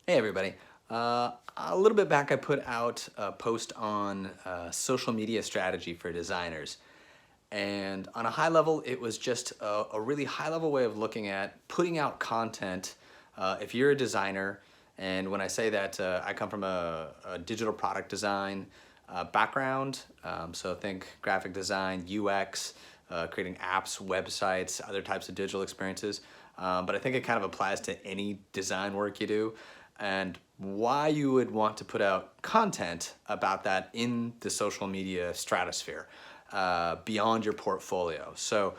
Hey everybody. A little bit back I put out a post on social media strategy for designers. And on a high level, it was just a really high level way of looking at putting out content. If you're a designer, and when I say that, I come from a digital product design background. So think graphic design, UX, creating apps, websites, other types of digital experiences. But I think it kind of applies to any design work you do, and why you would want to put out content about that in the social media stratosphere beyond your portfolio. So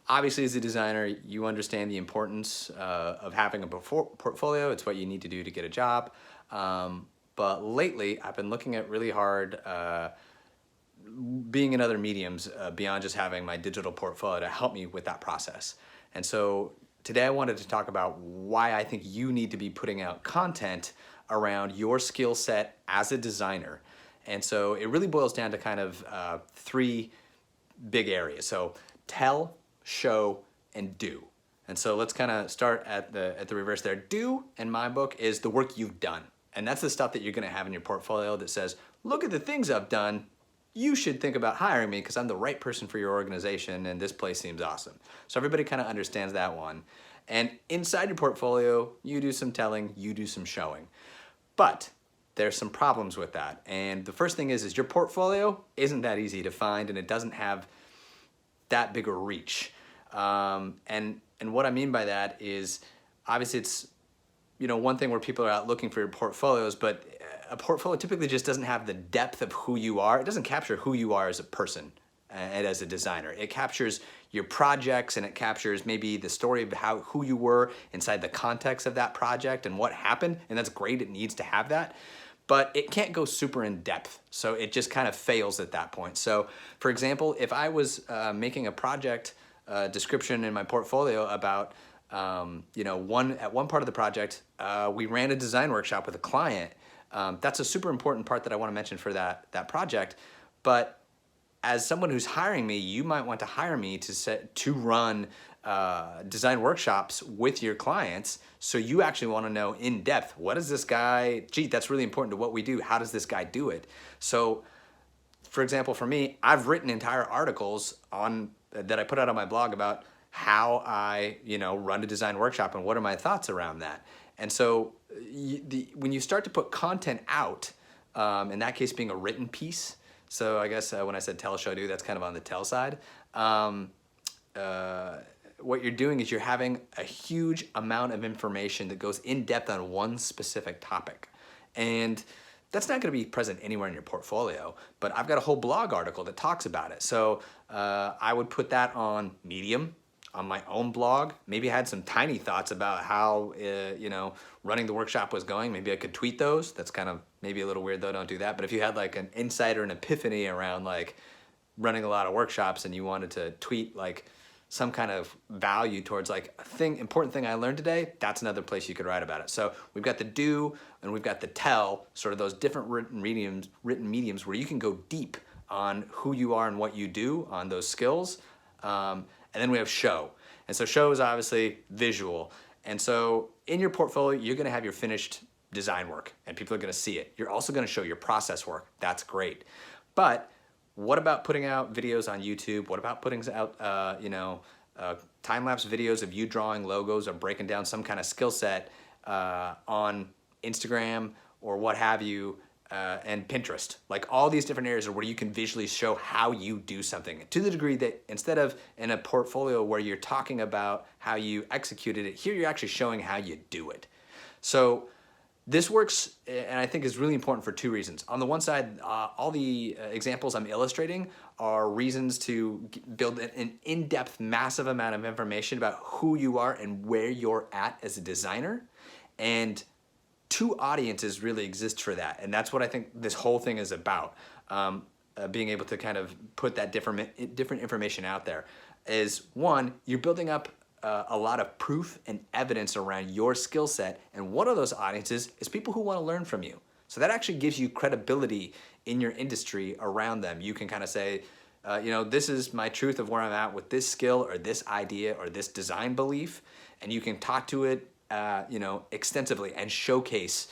obviously as a designer, you understand the importance of having a portfolio. It's what you need to do to get a job. But lately I've been looking at really hard being in other mediums beyond just having my digital portfolio to help me with that process. And so today I wanted to talk about why I think you need to be putting out content around your skill set as a designer. And so it really boils down to kind of three big areas. So tell, show, and do. And so let's kind of start at the reverse there. Do, in my book, is the work you've done. And that's the stuff that you're gonna have in your portfolio that says, look at the things I've done. You should think about hiring me because I'm the right person for your organization and this place seems awesome. So everybody kind of understands that one. And inside your portfolio, you do some telling, you do some showing. But there's some problems with that. And the first thing is your portfolio isn't that easy to find and it doesn't have that big a reach. And what I mean by that is obviously it's, one thing where people are out looking for your portfolios, but a portfolio typically just doesn't have the depth of who you are. It doesn't capture who you are as a person and as a designer. It captures your projects and it captures maybe the story of who you were inside the context of that project and what happened, and that's great, it needs to have that. But it can't go super in depth, so it just kind of fails at that point. So for example, if I was making a project description in my portfolio about at one part of the project, we ran a design workshop with a client. That's a super important part that I want to mention for that project. But as someone who's hiring me, you might want to hire me to run design workshops with your clients. So you actually want to know in depth, what is this guy, that's really important to what we do. How does this guy do it? So for example, for me, I've written entire articles that I put out on my blog about how I, run a design workshop and what are my thoughts around that. And so when you start to put content out, in that case being a written piece, so I guess when I said tell, show, do, that's kind of on the tell side. What you're doing is you're having a huge amount of information that goes in depth on one specific topic. And that's not going to be present anywhere in your portfolio, but I've got a whole blog article that talks about it. So I would put that on Medium, on my own blog. Maybe I had some tiny thoughts about how, running the workshop was going. Maybe I could tweet those. That's kind of maybe a little weird though, don't do that. But if you had like an insight or an epiphany around like running a lot of workshops and you wanted to tweet like some kind of value towards like important thing I learned today, that's another place you could write about it. So we've got the do and we've got the tell, sort of those different written mediums where you can go deep on who you are and what you do on those skills. And then we have show. And so show is obviously visual. And so in your portfolio, you're gonna have your finished design work and people are gonna see it. You're also gonna show your process work. That's great. But what about putting out videos on YouTube? What about putting out, time-lapse videos of you drawing logos or breaking down some kind of skill set on Instagram or what have you, and Pinterest? Like all these different areas are where you can visually show how you do something to the degree that instead of in a portfolio where you're talking about how you executed it, here you're actually showing how you do it. So this works, and I think is really important for two reasons. On the one side, all the examples I'm illustrating are reasons to build an in-depth, massive amount of information about who you are and where you're at as a designer. And two audiences really exist for that. And that's what I think this whole thing is about. Being able to kind of put that different information out there is, one, you're building up a lot of proof and evidence around your skill set, and one of those audiences is people who want to learn from you. So that actually gives you credibility in your industry around them. You can kind of say, this is my truth of where I'm at with this skill or this idea or this design belief, and you can talk to it extensively and showcase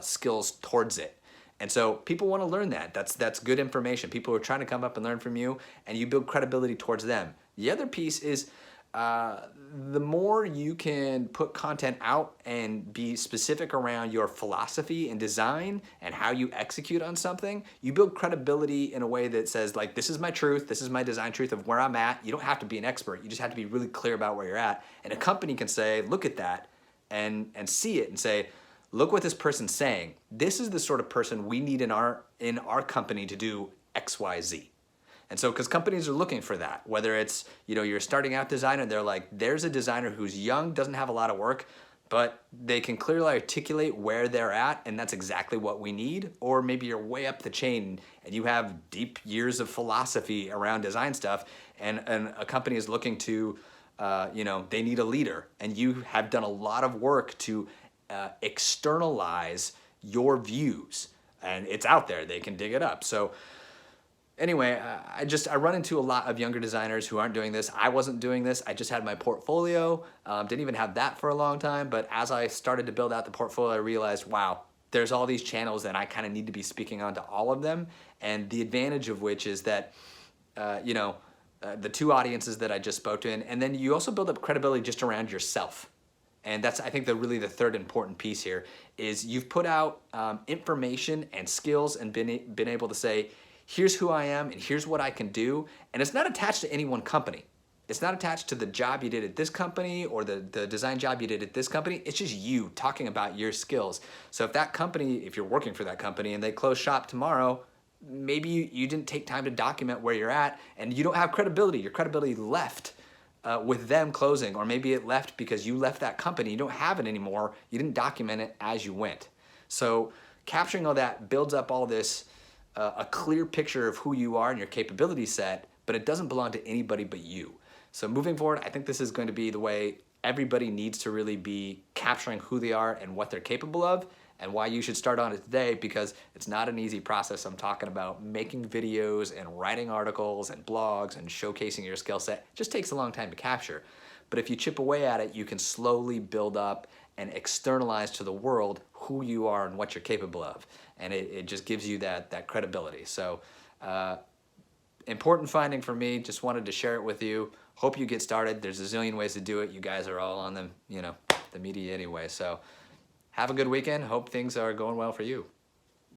skills towards it. And so people want to learn that. That's good information. People are trying to come up and learn from you, and you build credibility towards them. The other piece is the more you can put content out and be specific around your philosophy and design and how you execute on something, you build credibility in a way that says, like, this is my truth, this is my design truth of where I'm at. You don't have to be an expert. You just have to be really clear about where you're at. And a company can say, look at that and see it and say, look what this person's saying. This is the sort of person we need in our company to do X, Y, Z. And so, because companies are looking for that, whether it's, you're a starting out designer, they're like, there's a designer who's young, doesn't have a lot of work, but they can clearly articulate where they're at, and that's exactly what we need. Or maybe you're way up the chain and you have deep years of philosophy around design stuff, and a company is looking to, they need a leader, and you have done a lot of work to externalize your views, and it's out there, they can dig it up. So anyway, I run into a lot of younger designers who aren't doing this. I wasn't doing this. I just had my portfolio. Didn't even have that for a long time. But as I started to build out the portfolio, I realized, wow, there's all these channels and I kind of need to be speaking onto all of them. And the advantage of which is that, the two audiences that I just spoke to, and then you also build up credibility just around yourself. And that's, I think, the third important piece here is you've put out information and skills and been able to say, here's who I am and here's what I can do. And it's not attached to any one company. It's not attached to the job you did at this company or the design job you did at this company. It's just you talking about your skills. So if that company, if you're working for that company and they close shop tomorrow, maybe you didn't take time to document where you're at and you don't have credibility. Your credibility left with them closing, or maybe it left because you left that company. You don't have it anymore. You didn't document it as you went. So capturing all that builds up all this, a clear picture of who you are and your capability set, but it doesn't belong to anybody but you. So moving forward, I think this is going to be the way everybody needs to really be capturing who they are and what they're capable of, and why you should start on it today, because it's not an easy process. I'm talking about making videos and writing articles and blogs and showcasing your skill set. It just takes a long time to capture. But if you chip away at it, you can slowly build up and externalize to the world who you are and what you're capable of. And it just gives you that credibility. So important finding for me, just wanted to share it with you. Hope you get started. There's a zillion ways to do it. You guys are all on the media anyway. So have a good weekend. Hope things are going well for you.